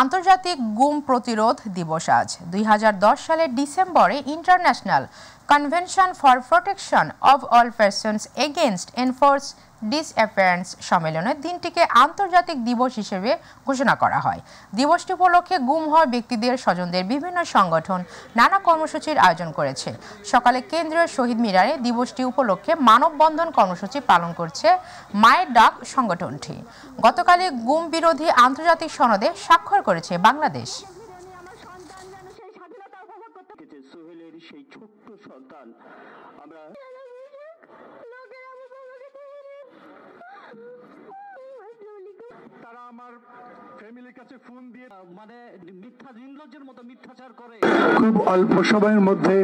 আন্তর্জাতিক গুম প্রতিরোধ দিবস আজ 2010 সালের ডিসেম্বরে international convention for protection of all persons against enforced disappearance সম্মেলনে দিনটিকে আন্তর্জাতিক দিবস হিসেবে ঘোষণা করা হয়। দিবসটি উপলক্ষে গুম হওয়া ব্যক্তিদের স্বজনদের বিভিন্ন সংগঠন নানা কর্মসূচির আয়োজন করেছে। সকালে কেন্দ্রীয় শহীদ মিনারে দিবসটি উপলক্ষে মানববন্ধন কর্মসূচি পালন করছে মায়ের ডাক সংগঠনটি। গতকালই গুম বিরোধী আন্তর্জাতিক সনদে স্বাক্ষর করেছে বাংলাদেশ। তারা আমার ফ্যামিলির কাছে ফোন দিয়ে মানে মিথ্যা নির্লজ্জের মতো মিথ্যাচার করে খুব অল্প সময়ের মধ্যে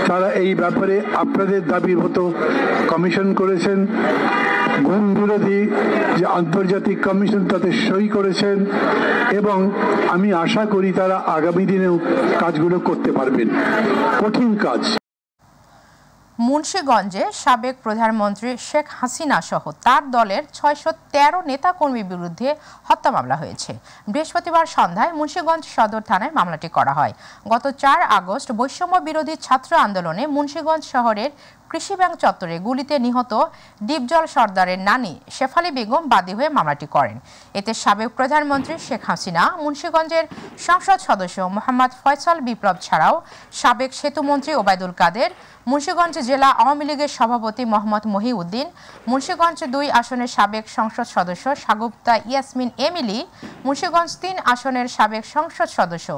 তারা এই ব্যাপারে আপনাদের দাবি মতো কমিশন করেছেন। গুম বিরোধী যে আন্তর্জাতিক কমিশন তাতে সই করেছেন এবং আমি আশা করি তারা আগামী দিনেও কাজগুলো করতে পারবেন। কঠিন কাজ। মুন্সিগঞ্জে সাবেক প্রধানমন্ত্রী শেখ হাসিনা সহ তার দলের 613 নেতাকর্মীর বিরুদ্ধে হত্যা মামলা হয়েছে। বৃহস্পতিবার সন্ধ্যায় মুন্সিগঞ্জ সদর থানায় মামলাটি করা হয়। গত 4 আগস্ট বৈষম্য বিরোধী ছাত্র আন্দোলনে মুন্সিগঞ্জ শহরের কৃষি ব্যাংক চত্বরে গুলিতে নিহত ডিপজল সর্দারের নানি শেফালি বেগম বাদী হয়ে মামলাটি করেন। এতে সাবেক প্রধানমন্ত্রী শেখ হাসিনা, মুন্সিগঞ্জের সংসদ সদস্য মোহাম্মদ ফয়সাল বিপ্লব ছাড়াও সাবেক সেতুমন্ত্রী ওবায়দুল কাদের, মুন্সিগঞ্জ জেলা আওয়ামী লীগের সভাপতি মোহাম্মদ মহিউদ্দিন, মুন্সিগঞ্জ 2 আসনের সাবেক সংসদ সদস্য সাগুপ্তা ইয়াসমিন এমিলি, মুন্সিগঞ্জ 3 আসনের সাবেক সংসদ সদস্য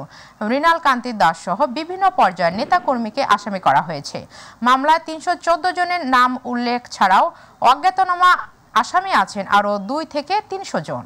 মৃণাল কান্তি দাস সহ বিভিন্ন পর্যায়ের নেতাকর্মীকে আসামি করা হয়েছে। মামলায় 314 জনের নাম উল্লেখ ছাড়াও অজ্ঞাতনামা আসামি আছেন আরও 2 থেকে 300 জন।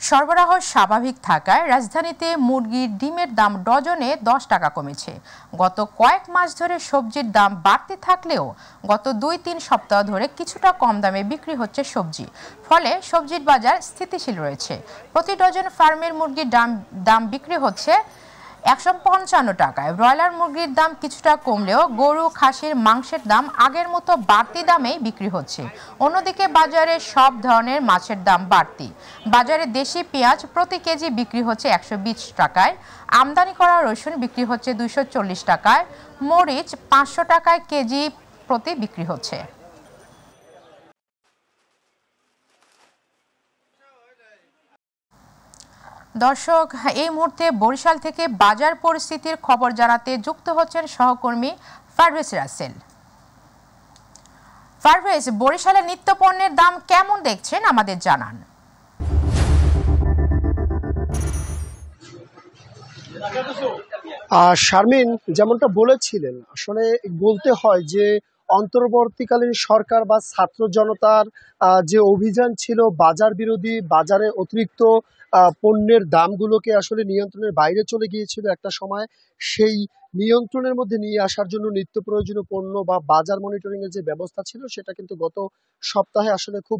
সরবরাহ স্বাভাবিক থাকায় রাজধানীতে মুরগির ডিমের দাম ডজনে 10 টাকা কমেছে। গত কয়েক মাস ধরে সবজির দাম বাড়তে থাকলেও গত 2-3 সপ্তাহ ধরে কিছুটা কম দামে বিক্রি হচ্ছে সবজি। ফলে সবজির বাজার স্থিতিশীল রয়েছে। প্রতি ডজন ফার্মের মুরগির দাম বিক্রি হচ্ছে 155 টাকায়। ব্রয়লার মুরগির দাম কিছুটা কমলেও গরু খাসির মাংসের দাম আগের মতো বাড়তি দামেই বিক্রি হচ্ছে। অন্যদিকে বাজারে সব ধরনের মাছের দাম বাড়তি। বাজারে দেশি পেঁয়াজ প্রতি কেজি বিক্রি হচ্ছে 120 টাকায়, আমদানি করা রসুন বিক্রি হচ্ছে 240 টাকায়, মরিচ 500 টাকায় কেজি প্রতি বিক্রি হচ্ছে। দর্শক, এই মুহূর্তে বরিশাল থেকে বাজার পরিস্থিতির খবর জানাতে যুক্ত হচ্ছেন সহকর্মী পারভেজ রাসেল। পারভেজ, বরিশালের নিত্য পণ্যের দাম কেমন দেখছেন আমাদের জানান। শারমিন, যেমনটা বলেছিলেন, আসলে বলতে হয় যে অন্তর্বর্তীকালীন সরকার বা ছাত্র জনতার যে অভিযান ছিল বাজার বিরোধী, বাজারে অতিরিক্ত পণ্যের দামগুলোকে আসলে নিয়ন্ত্রণের বাইরে চলে গিয়েছিল একটা সময়। সেই নিয়ন্ত্রণের মধ্যে নিয়ে আসার জন্য নিত্য প্রয়োজনীয় পণ্য বা বাজার মনিটরিং এর যে ব্যবস্থা ছিল সেটা কিন্তু গত সপ্তাহে আসলে খুব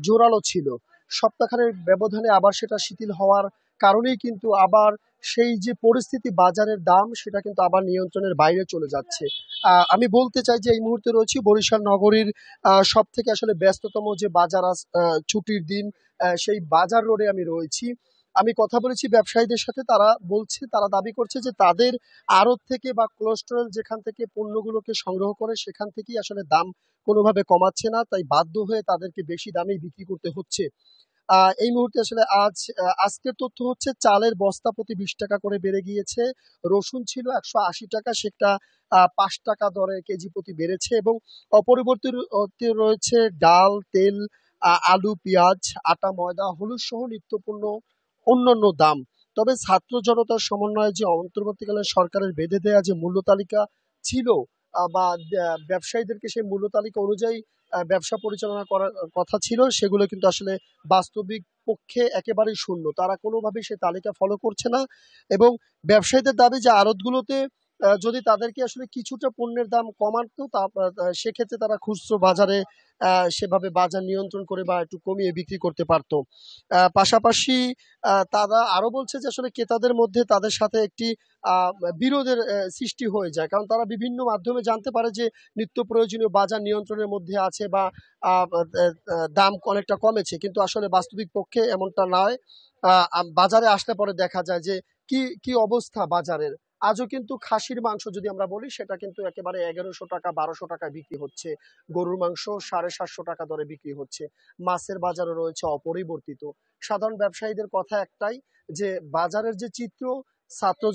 জোরালো ছিল। সপ্তাহখানেক ব্যবধানে আবার সেটা শিথিল হওয়ার কারণেই কিন্তু আবার সেই যে পরিস্থিতি, বাজারের দাম সেটা কিন্তু আবার নিয়ন্ত্রণের বাইরে চলে যাচ্ছে। আমি বলতে চাই যে এই মুহূর্তে রয়েছি বরিশাল নগরীর সব থেকে আসলে ব্যস্ততম যে বাজার, ছুটির দিন, সেই বাজার রোডে আমি রয়েছি। আমি কথা বলেছি ব্যবসায়ীদের সাথে, তারা বলছে, তারা দাবি করছে যে তাদের আড়ত থেকে বা কোলেস্টেরল যেখান থেকে পণ্যগুলোকে সংগ্রহ করে সেখান থেকেই আসলে দাম কোনোভাবে কমাচ্ছে না, তাই বাধ্য হয়ে তাদেরকে বেশি দামেই বিক্রি করতে হচ্ছে। এই মুহূর্তে আসলে আজকের তথ্য হচ্ছে চালের বস্তা প্রতি 20 টাকা করে বেড়ে গিয়েছে। রসুন ছিল 180 টাকা, সেটা 5 টাকা দরে কেজি প্রতি বেড়েছে এবং অপরিবর্তিত রয়েছে ডাল, তেল, আলু, পেঁয়াজ, আটা, ময়দা, হলুদ সহ নিত্যপণ্য অন্যান্য দাম। তবে ছাত্র জনতার সমন্বয়ে যে অন্তর্বর্তীকালীন সরকারের বেঁধে দেওয়া যে মূল্য তালিকা ছিল বা ব্যবসায়ীদেরকে সেই মূল্য তালিকা অনুযায়ী ব্যবসা পরিচালনা করার কথা ছিল, সেগুলো কিন্তু আসলে বাস্তবিক পক্ষে একেবারেই শূন্য। তারা কোনোভাবেই সেই তালিকা ফলো করছে না এবং ব্যবসায়ীদের দাবি যে আড়তগুলোতে যদি তাদেরকে আসলে কিছুটা পণ্যের দাম কমাতো সেক্ষেত্রে তারা খুচরো বাজারে সেভাবে বাজার নিয়ন্ত্রণ করে বা একটু কমিয়ে বিক্রি করতে পারতো। পাশাপাশি তারা আরো বলছে যে আসলে ক্রেতাদের মধ্যে তাদের সাথে একটি বিরোধের সৃষ্টি হয়ে যায়, কারণ তারা বিভিন্ন মাধ্যমে জানতে পারে যে নিত্য প্রয়োজনীয় বাজার নিয়ন্ত্রণের মধ্যে আছে বা দাম অনেকটা কমেছে, কিন্তু আসলে বাস্তবিক পক্ষে এমনটা নয়। বাজারে আসলে পরে দেখা যায় যে কি অবস্থা বাজারের। আজও কিন্তু খাসির মাংস যদি আমরা বলি সেটা কিন্তু একেবারে 1100 টাকা 1200 টাকায় বিক্রি হচ্ছে, গরুর মাংস 750 টাকা দরে বিক্রি হচ্ছে, মাছের বাজারও রয়েছে অপরিবর্তিত। সাধারণ ব্যবসায়ীদের কথা একটাই যে বাজারের যে চিত্র, ছাত্র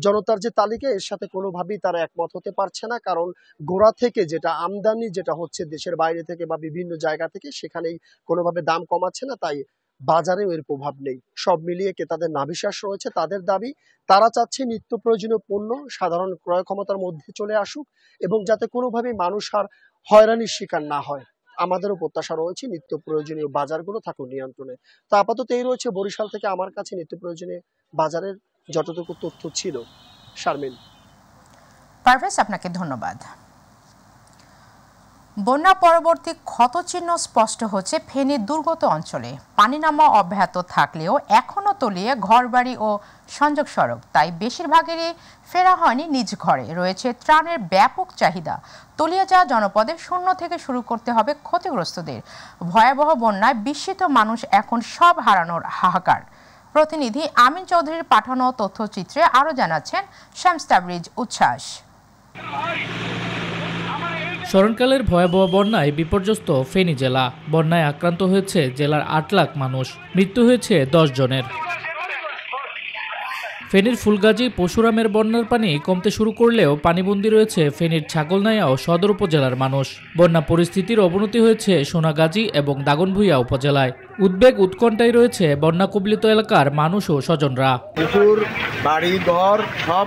জনতার যে তালিকা, এর সাথে কোনোভাবেই তারা একমত হতে পারছে না, কারণ গোড়া থেকে যেটা আমদানি যেটা হচ্ছে দেশের বাইরে থেকে বা বিভিন্ন জায়গা থেকে, সেখানেই কোনোভাবে দাম কমাচ্ছে না, তাই বাজারেও এর প্রভাব নেই। সব মিলিয়ে তাদের নাভিশ্বাস রয়েছে, তাদের দাবি তারা চাচ্ছে নিত্য প্রয়োজনীয় পণ্য সাধারণ ক্রয় ক্ষমতার মধ্যে চলে আসুক এবং যাতে কোনোভাবেই মানুষ আর হয়রানির শিকার না হয়। আমাদেরও প্রত্যাশা রয়েছে নিত্য প্রয়োজনীয় বাজারগুলো থাকুক নিয়ন্ত্রণে। তো আপাতত এই রয়েছে বরিশাল থেকে আমার কাছে নিত্য প্রয়োজনীয় বাজারের যতটুকু তথ্য ছিল। শারমিন। পারভেজ, আপনাকে ধন্যবাদ। বন্যা পরবর্তী ক্ষতচিহ্ন স্পষ্ট হচ্ছে ফেনীর দুর্গত অঞ্চলে। পানি নামা অব্যাহত থাকলেও এখনও তলিয়ে ঘরবাড়ি ও সংযোগ সড়ক, তাই বেশিরভাগেরই ফেরা হয়নি নিজ ঘরে। রয়েছে ত্রাণের ব্যাপক চাহিদা। তলিয়ে যাওয়া জনপদে শূন্য থেকে শুরু করতে হবে ক্ষতিগ্রস্তদের। ভয়াবহ বন্যায় বিস্মিত মানুষ এখন সব হারানোর হাহাকার। প্রতিনিধি আমিন চৌধুরীর পাঠানো তথ্যচিত্রে আরও জানাচ্ছেন শামস তাবরিজ উচ্ছ্বাস। স্মরণকালের ভয়াবহ বন্যায় বিপর্যস্ত ফেনী জেলা। বন্যায় আক্রান্ত হয়েছে জেলার 8 লাখ মানুষ, মৃত্যু হয়েছে 10 জনের। ফেনীর ফুলগাজী পশুরামের বন্যার পানি কমতে শুরু করলেও পানিবন্দী রয়েছে ফেনীর ছাগলনাইয়া ও সদর উপজেলার মানুষ। বন্যা পরিস্থিতির অবনতি হয়েছে সোনাগাজী এবং দাগনভূঞা উপজেলায়। উদ্বেগ উৎকণ্ঠায় রয়েছে বন্যা কবলিত এলাকার মানুষ ও স্বজনরা। পুকুর, বাড়ি ঘর সব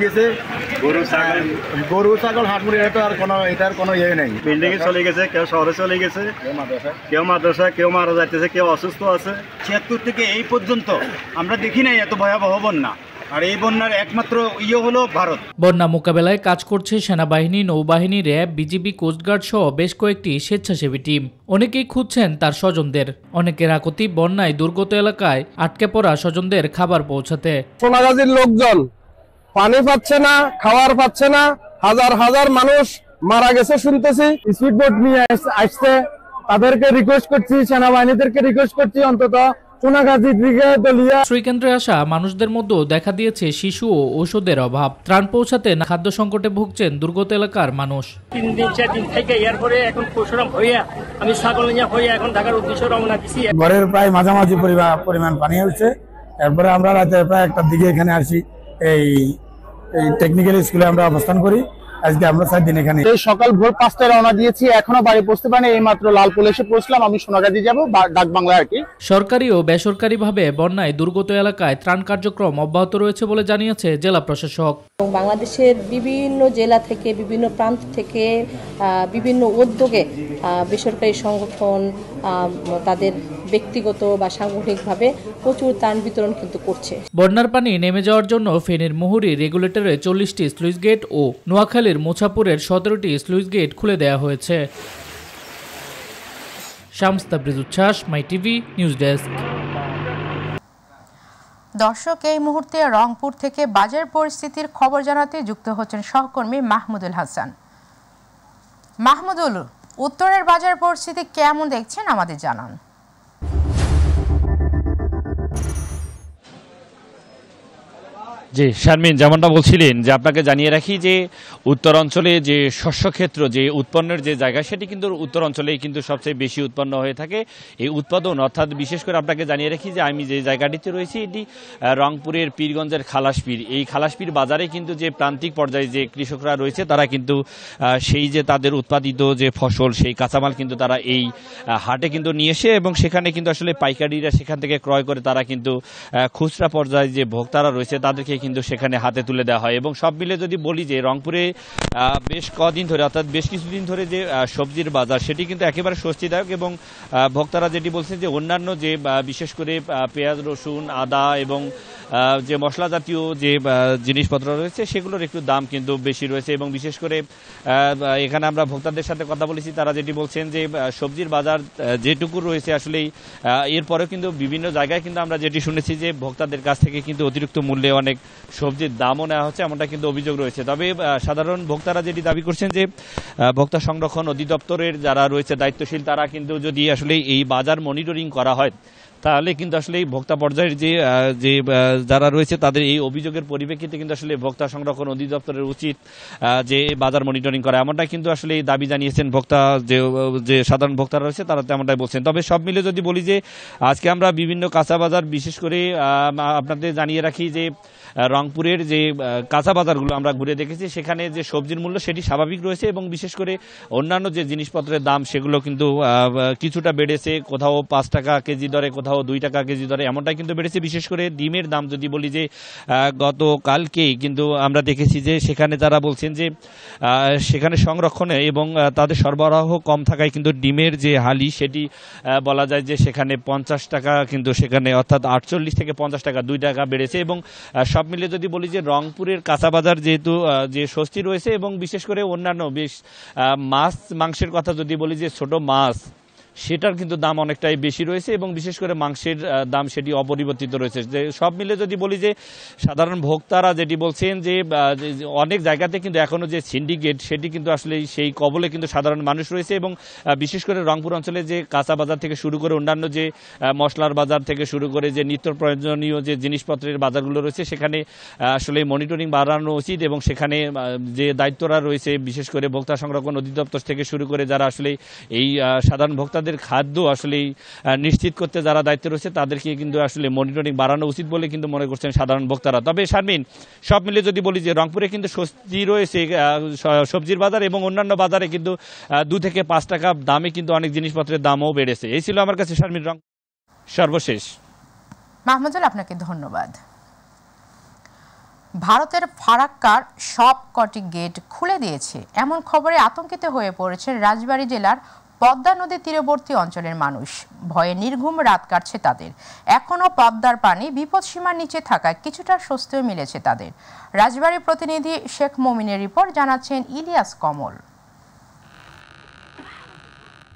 গেছে, গরু ছাগল হাট মুড়ি, এটার কোনো ইয়ে নেই। বিল্ডিং এ চলে গেছে, কেউ শহরে চলে গেছে, কেউ মাদ্রাসা, কেউ মারা যাইতেছে, কেউ অসুস্থ আছে। 76 থেকে এই পর্যন্ত আমরা দেখি নাই এত ভয়াবহ বন্যা। আর এই বন্যার একমাত্র হলো ভারত। বন্যা মোকাবেলায় কাজ করছে সেনাবাহিনী, নৌবাহিনী, র্যাব, বিজিবি, কোস্টগার্ড সহ বেশ কয়েকটি স্বেচ্ছাসেবী টিম। অনেকেই খুঁজছেন তার স্বজনদের। অনেকের আকুতি বন্যায় দুর্গত এলাকায় আটকে পড়া স্বজনদের খাবার পৌঁছাতে। সোনাগাজীর লোকজন পানি পাচ্ছে না, খাবার পাচ্ছে না, হাজার হাজার মানুষ মারা গেছে শুনতেছি। স্পিডবোট নিয়ে আসছে, তাদেরকে রিকোয়েস্ট করছি, সেনাবাহিনীদেরকে রিকোয়েস্ট করছি অন্তত সোনাগাজী দিকে দলিয়া। শ্রীকেন্দ্রে আসা মানুষদের মধ্যে দেখা দিয়েছে শিশু ও ঔষধের অভাব। ত্রাণ পৌঁছাতে খাদ্য সংকটে ভুগছেন দুর্গত এলাকার মানুষ। 3 দিন 4 দিন থেকে এরপরে এখন পরশুরাম হইয়া আমি ছাগলনাইয়া হইয়া এখন ঢাকার উদ্দেশ্যে রওনা দিছি। ঘরের প্রায় মাঝামাঝি পরিমাণ পানি হচ্ছে। এরপরে আমরা রাতে প্রায় 1টার দিকে এখানে আসি। এই টেকনিক্যাল স্কুলে আমরা অবস্থান করি। আজকে আমরা 4 দিন এখানে। সকাল ভোর 5টায় রওনা দিয়েছি, এখনো বাড়ি পৌঁছতে পারিনি। এই মাত্র লালপুল এসে পৌঁছলাম। আমি সোনাগাজী যাব, ডাক বাংলা আর কি। সরকারি ও বেসরকারিভাবে বন্যায় দুর্গত এলাকায় ত্রাণ কার্যক্রম অব্যাহত রয়েছে বলে জানিয়েছে জেলা প্রশাসক। বাংলাদেশের বিভিন্ন জেলা থেকে, বিভিন্ন প্রান্ত থেকে, বিভিন্ন উদ্যোগে বেসরকারি সংগঠন তাদের ব্যক্তিগত বা সামূহিকভাবে প্রচুর ত্রাণ বিতরণ কিন্তু করছে। বন্যার পানি নেমে যাওয়ার জন্য ফেনীর মুহুরী রেগুলেটরে 40টি স্লুইস গেট ও নোয়াখালীর মোছাপুরের 17টি স্লুইস গেট খুলে দেওয়া হয়েছে। শামস তাবরিজ উচ্ছ্বাস, মাই টিভি নিউজ ডেস্ক। দর্শক, এই মুহূর্তে রংপুর থেকে বাজার পরিস্থিতির খবর জানাতে যুক্ত হচ্ছেন সহকর্মী মাহমুদুল হাসান। মাহমুদুল, উত্তরের বাজার পরিস্থিতি কেমন দেখছেন আমাদের জানান। জি শারমিন, যেমনটা বলছিলেন যে আপনাকে জানিয়ে রাখি যে উত্তর অঞ্চলে যে শস্যক্ষেত্র, যে উৎপন্নের যে জায়গা, সেটি কিন্তু উত্তর অঞ্চলেই কিন্তু সবচেয়ে বেশি উৎপন্ন হয়ে থাকে। এই উৎপাদন অর্থাৎ বিশেষ করে আপনাকে জানিয়ে রাখি যে আমি যে জায়গাটিতে রয়েছি এটি রংপুরের পীরগঞ্জের খালাসপীর। এই খালাসপীর বাজারে কিন্তু যে প্রান্তিক পর্যায়ে যে কৃষকরা রয়েছে তারা কিন্তু সেই যে তাদের উৎপাদিত যে ফসল, সেই কাঁচামাল কিন্তু তারা এই হাটে কিন্তু নিয়ে এসে এবং সেখানে কিন্তু আসলে পাইকারিরা সেখান থেকে ক্রয় করে তারা কিন্তু খুচরা পর্যায়ে যে ভোক্তারা রয়েছে তাদেরকে কিন্তু সেখানে হাতে তুলে দেওয়া হয়। এবং সব মিলে যদি বলি যে রংপুরে বেশ কদিন ধরে অর্থাৎ বেশ কিছুদিন ধরে যে সবজির বাজার সেটি কিন্তু একেবারে স্বস্তিদায়ক এবং ভোক্তারা যেটি বলছেন যে অন্যান্য যে বিশেষ করে পেঁয়াজ, রসুন, আদা এবং যে মশলা জাতীয় যে জিনিসপত্র রয়েছে সেগুলোর একটু দাম কিন্তু বেশি রয়েছে এবং বিশেষ করে এখানে আমরা ভোক্তাদের সাথে কথা বলেছি, তারা যেটি বলছেন যে সবজির বাজার যেটুকু রয়েছে আসলেই এরপরেও কিন্তু বিভিন্ন জায়গায় কিন্তু আমরা যেটি শুনেছি যে ভোক্তাদের কাছ থেকে কিন্তু অতিরিক্ত মূল্যে অনেক সবজির দামও নেওয়া হচ্ছে, এমনটা কিন্তু অভিযোগ রয়েছে। তবে সাধারণ ভোক্তারা যেটি দাবি করছেন যে ভোক্তা সংরক্ষণ অধিদপ্তরের যারা রয়েছে দায়িত্বশীল, তারা কিন্তু যদি আসলে এই বাজার মনিটরিং করা হয় তাহলে কিন্তু আসলে এই ভোক্তা পর্যায়ের যে যারা রয়েছে তাদের এই অভিযোগের পরিপ্রেক্ষিতে কিন্তু আসলে ভোক্তা সংরক্ষণ অধিদপ্তরের উচিত যে বাজার মনিটরিং করা, এমনটা কিন্তু আসলে এই দাবি জানিয়েছেন ভোক্তা যে সাধারণ ভোক্তারা রয়েছে তারা তেমনটাই বলছেন। তবে সব মিলে যদি বলি যে আজকে আমরা বিভিন্ন কাঁচা বাজার, বিশেষ করে আপনাদের জানিয়ে রাখি যে রংপুরের যে কাঁচা বাজারগুলো আমরা ঘুরে দেখেছি, সেখানে যে সবজির মূল্য সেটি স্বাভাবিক রয়েছে এবং বিশেষ করে অন্যান্য যে জিনিসপত্রের দাম সেগুলো কিন্তু কিছুটা বেড়েছে, কোথাও 5 টাকা কেজি দরে, কোথাও 2 টাকা কেজি দরে, এমনটাই কিন্তু বেড়েছে। বিশেষ করে ডিমের দাম যদি বলি যে গতকালকেই কিন্তু আমরা দেখেছি যে সেখানে তারা বলছেন যে সেখানে সংরক্ষণে এবং তাদের সরবরাহ কম থাকায় কিন্তু ডিমের যে হালি সেটি বলা যায় যে সেখানে 50 টাকা কিন্তু সেখানে অর্থাৎ 48 থেকে 50 টাকা 2 টাকা বেড়েছে। এবং সব মিলে যদি বলি যে রংপুরের কাঁচা বাজার যেহেতু যে স্বস্তি রয়েছে এবং বিশেষ করে অন্যান্য বেশ মাছ মাংসের কথা যদি বলি যে ছোট মাছ সেটার কিন্তু দাম অনেকটাই বেশি রয়েছে এবং বিশেষ করে মাংসের দাম সেটি অপরিবর্তিত রয়েছে। যে সব মিলে যদি বলি যে সাধারণ ভোক্তারা যেটি বলছেন যে অনেক জায়গাতে কিন্তু এখনও যে সিন্ডিকেট সেটি কিন্তু আসলে সেই কবলে কিন্তু সাধারণ মানুষ রয়েছে এবং বিশেষ করে রংপুর অঞ্চলে যে কাঁচা বাজার থেকে শুরু করে অন্যান্য যে মশলার বাজার থেকে শুরু করে যে নিত্য প্রয়োজনীয় যে জিনিসপত্রের বাজারগুলো রয়েছে সেখানে আসলে মনিটরিং বাড়ানো উচিত এবং সেখানে যে দায়িত্বরা রয়েছে বিশেষ করে ভোক্তা সংরক্ষণ অধিদপ্তর থেকে শুরু করে যারা আসলে এই সাধারণ ভোক্তা খাদ্য আসলে নিশ্চিত করতে যারা দায়িত্ব রয়েছে তাদেরকে কিন্তু আসলে মনিটরিং বাড়ানো উচিত বলে কিন্তু মনে করছেন সাধারণ ভোক্তারা। তবে শারমিন, সব মিলে যদি বলি যে রংপুরে কিন্তু স্বস্তি রয়েছে সবজির বাজার এবং অন্যান্য বাজারে কিন্তু 2 থেকে 5 টাকা দামে কিন্তু অনেক জিনিসপত্রের দামও বেড়েছে। এই ছিল আমার কাছে শারমিন সর্বশেষ। মাহমুদুল, আপনাকে ধন্যবাদ। ভারতের ফারাক্কার সব কটি গেট খুলে দিয়েছে এমন খবরে আতঙ্কিত হয়ে পড়েছে রাজবাড়ী জেলার পদ্মা নদীর তীরবর্তী অঞ্চলের মানুষ। ভয়ে নির্ঘুম রাত কাটছে তাদের। এখনও পদ্মার পানি বিপদসীমার নিচে থাকায় কিছুটা স্বস্তিও মিলেছে তাদের। রাজবাড়ীর প্রতিনিধি শেখ মমিনের রিপোর্ট, জানাচ্ছেন ইলিয়াস কমল।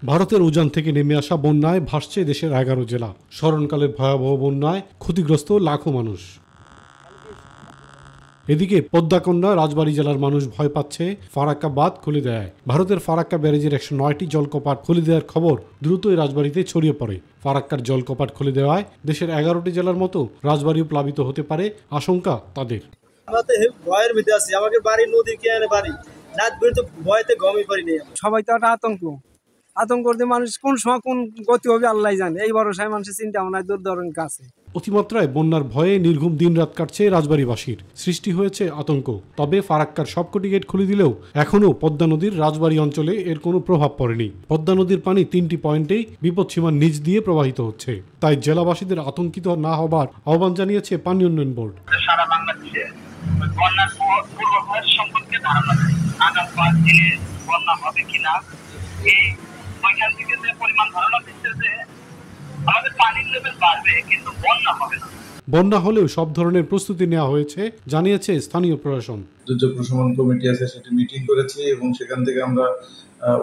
ভারতের উজান থেকে নেমে আসা বন্যায় ভাসছে দেশের 11 জেলা। স্মরণকালের ভয়াবহ বন্যায় ক্ষতিগ্রস্ত লাখো মানুষ। এদিকে পদ্মাকন্যা রাজবাড়ী জেলার মানুষ ভয় পাচ্ছে ফারাক্কা বাঁধ খুলে দেয়। ভারতের ফারাক্কা ব্যারেজের 109টি জলকপাট খুলে দেওয়ার খবর দ্রুতই রাজবাড়ীতে ছড়িয়ে পড়ে। ফারাক্কার জলকপাট খুলে দেওয়ায় দেশের 11টি জেলার মতো রাজবাড়ীও প্লাবিত হতে পারে আশঙ্কা তাদের। ভয়ের ভিতরে আছি, আমাদের বাড়ি নদী কেনে বাড়ি, রাত তো ভয়তে ঘুমিয়ে পারি নেই। সবাই তো একটা আতঙ্কতে মানুষ কোন সময় কোন গতি হবে আল্লাহ জানে। এই ভরসায় মানুষের চিন্তা ভাবনায় দূর কাছে। অতিমাত্রায় বন্যার ভয়ে নির্ঘুম দিনরাত কাটছে রাজবাড়ীবাসীর। সৃষ্টি হয়েছে আতঙ্ক। তবে ফারাক্কার সবকটি গেট খুলে দিলেও এখনও পদ্মা নদীর রাজবাড়ী অঞ্চলে এর কোনো প্রভাব পড়েনি। পদ্মা নদীর পানি 3টি পয়েন্টেই বিপদসীমার নিচ দিয়ে প্রবাহিত হচ্ছে। তাই জেলাবাসীদের আতঙ্কিত না হবার আহ্বান জানিয়েছে পানি উন্নয়ন বোর্ড। সারা বাংলাদেশে বন্যার পূর্বাভাস সম্পর্কে ধারণা নেই। আগামী 5 দিনে বন্যা হবে কিনা, এই ওইখান থেকে যে পরিমাণ ধারণা দিচ্ছে যে আমাদের পানির লেভেল বাড়বে কিন্তু বন্যা হবে না। বন্যা হলেও সব ধরনের প্রস্তুতি নেওয়া হয়েছে জানিয়েছে স্থানীয় প্রশাসন। দুর্যোগ প্রশমন কমিটি আছে, সেটি মিটিং করেছি এবং সেখান থেকে আমরা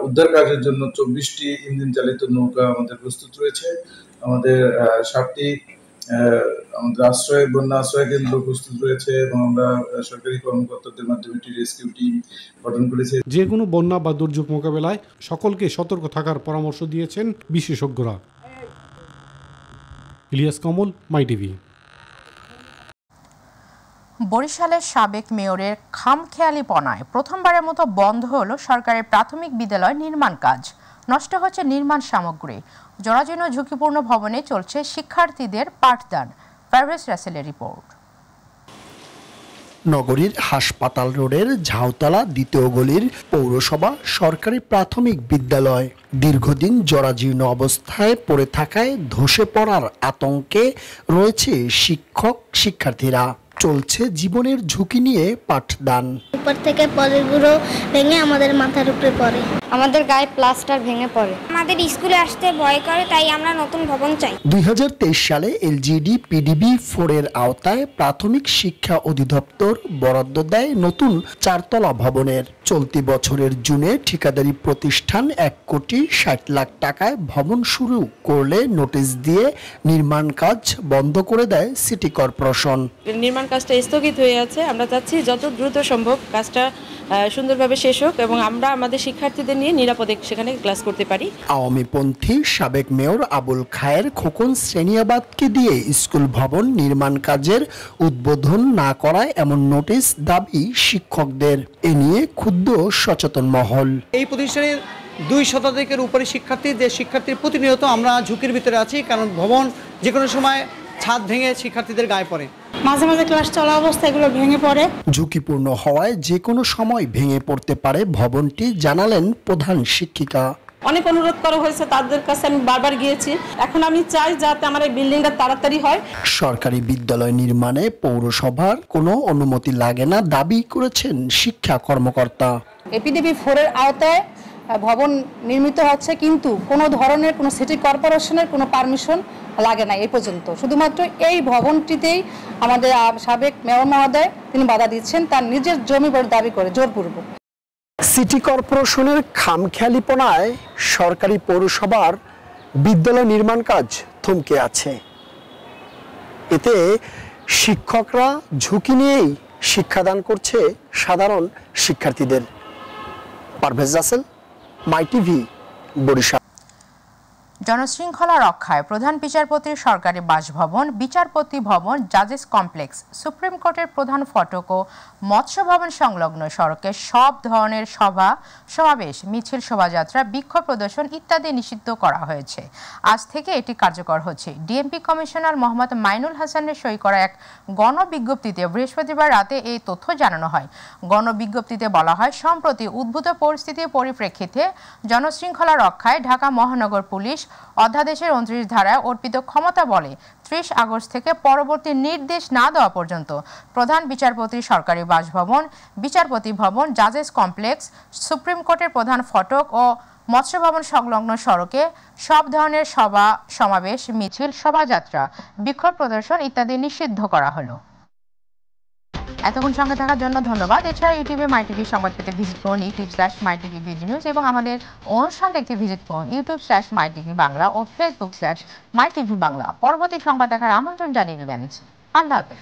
উদ্ধার কাজের জন্য 24টি ইঞ্জিন চালিত নৌকা আমাদের প্রস্তুত রয়েছে। আমাদের 7টি আমাদের বন্যা আশ্রয় কেন্দ্র প্রস্তুত রয়েছে এবং আমরা সরকারি কর্মকর্তাদের মাধ্যমে একটি রেস্কিউ টিম গঠন করেছি। যে কোনো বন্যা বা দুর্যোগ মোকাবেলায় সকলকে সতর্ক থাকার পরামর্শ দিয়েছেন বিশেষজ্ঞরা। ইলিয়াস কমল, মাই টিভি। বরিশালের সাবেক মেয়রের খামখেয়ালিপনায় প্রথমবারের মতো বন্ধ হলো সরকারের প্রাথমিক বিদ্যালয় নির্মাণ কাজ। নষ্ট হচ্ছে নির্মাণ সামগ্রী। জরাজীর্ণ ঝুঁকিপূর্ণ ভবনে চলছে শিক্ষার্থীদের পাঠদান। পারভেজ রাসেলের রিপোর্ট। নগরীর হাসপাতাল রোডের ঝাউতলা 2য় গলির পৌরসভা সরকারি প্রাথমিক বিদ্যালয় দীর্ঘদিন জরাজীর্ণ অবস্থায় পড়ে থাকায় ধসে পড়ার আতঙ্কে রয়েছে শিক্ষক শিক্ষার্থীরা। চলছে জীবনের ঝুঁকি নিয়ে পাঠদান। উপর থেকে পলিগুলো ভেঙে আমাদের মাথার উপরে পড়ে। আমাদের গায়ে প্লাস্টার ভেঙে পড়ে। আমাদের স্কুলে আসতে ভয় করে, তাই আমরা নতুন ভবন চাই। 2023 সালে এলজিডি পিডিবি 4 এর আওতায় প্রাথমিক শিক্ষা অধিদপ্তর বরাদ্দ দেয় নতুন 4 তলা ভবনের। চলতি বছরের জুনে ঠিকাদারি প্রতিষ্ঠান 1,60,00,000 টাকায় ভবন শুরু করলে নোটিশ দিয়ে নির্মাণ কাজ বন্ধ করে দেয় সিটি কর্পোরেশন। নির্মাণ কাজটা স্থগিত হয়ে আছে। আমরা চাচ্ছি যত দ্রুত সম্ভব কাজটা সুন্দরভাবে শেষ হোক এবং আমরা আমাদের শিক্ষার্থীদের নিয়ে নিরাপদে সেখানে ক্লাস করতে পারি। আওয়ামীপন্থী সাবেক মেয়র আবুল খায়ের খোকন শ্রেণিয়াবাদকে দিয়ে স্কুল ভবন নির্মাণ কাজের উদ্বোধন না করায় এমন নোটিশ দাবি শিক্ষকদের। এ নিয়ে ক্ষুব্ধ সচেতন মহল। এই প্রতিষ্ঠানের 2 শতাধিকের উপরে শিক্ষার্থী, যে শিক্ষার্থীর প্রতিনিয়ত আমরা ঝুঁকির ভিতরে আছি, কারণ ভবন যে কোনো সময় ছাদ ভেঙে শিক্ষার্থীদের গায়ে পড়ে। মাঝে মাঝে ক্লাস চলা অবস্থায় এগুলো ভেঙে পড়ে। ঝুঁকিপূর্ণ হওয়ায় যে কোনো সময় ভেঙে পড়তে পারে ভবনটি, জানালেন প্রধান শিক্ষিকা। অনেক অনুরোধ করা হয়েছে তাদের কাছে, আমি বারবার গিয়েছি। এখন আমি চাই যাতে আমার এই বিল্ডিংটা তাড়াতাড়ি হয়। সরকারি বিদ্যালয় নির্মাণে পৌরসভার কোনো অনুমতি লাগে না দাবি করেছেন শিক্ষা কর্মকর্তা। এপিডিবি 4 এর আওতায় ভবন নির্মিত হচ্ছে, কিন্তু কোনো ধরনের কোনো সিটি কর্পোরেশনের কোনো পারমিশন লাগে না এই পর্যন্ত। শুধুমাত্র এই ভবনটিতেই আমাদের সাবেক মেয়র মহোদয় তিনি বাধা দিচ্ছেন তার নিজের জমি বলে দাবি করে জোরপূর্বক। সিটি কর্পোরেশনের খামখেয়ালিপনায় সরকারি পৌরসভার বিদ্যালয় নির্মাণ কাজ থমকে আছে। এতে শিক্ষকরা ঝুঁকি নিয়েই শিক্ষাদান করছে সাধারণ শিক্ষার্থীদের। পারভেজ রাসেল, মাই টিভি, বরিশাল। জনশৃঙ্খলা রক্ষায় প্রধান বিচারপতির সরকারি বাসভবন, বিচারপতি ভবন, জাজেস কমপ্লেক্স, সুপ্রিম কোর্টের প্রধান ফটক ও মৎস্য ভবন সংলগ্ন সড়কে সব ধরনের সভা সমাবেশ, মিছিল, শোভাযাত্রা, বিক্ষোভ প্রদর্শন ইত্যাদি নিষিদ্ধ করা হয়েছে। আজ থেকে এটি কার্যকর হচ্ছে। ডিএমপি কমিশনার মোহাম্মদ মাইনুল হাসানের সই করা এক গণবিজ্ঞপ্তিতে বৃহস্পতিবার রাতে এই তথ্য জানানো হয়। গণবিজ্ঞপ্তিতে বলা হয়, সম্প্রতি উদ্ভূত পরিস্থিতির পরিপ্রেক্ষিতে জনশৃঙ্খলা রক্ষায় ঢাকা মহানগর পুলিশ অধ্যাদেশের 29 ধারায় অর্পিত ক্ষমতা বলে 30 আগস্ট থেকে পরবর্তী নির্দেশ না দেওয়া পর্যন্ত প্রধান বিচারপতির সরকারি বাসভবন, বিচারপতি ভবন, জাজেস কমপ্লেক্স, সুপ্রিম কোর্টের প্রধান ফটক ও মৎস্য ভবন সংলগ্ন সড়কে সব ধরনের সভা সমাবেশ, মিছিল, শোভাযাত্রা, বিক্ষোভ প্রদর্শন ইত্যাদি নিষিদ্ধ করা হলো। এতক্ষণ সঙ্গে থাকার জন্য ধন্যবাদ। এছাড়া ইউটিউবে মাই টিভি সংবাদ পেতে ভিজিট করুন youtube/mytvbdnews এবং আমাদের অনুষ্ঠান দেখতে ভিজিট করুন youtube/mytvbangla ও facebook/mytvbangla। পরবর্তী সংবাদ দেখার আমন্ত্রণ জানিয়ে দেবেন। আল্লাহ হাফেজ।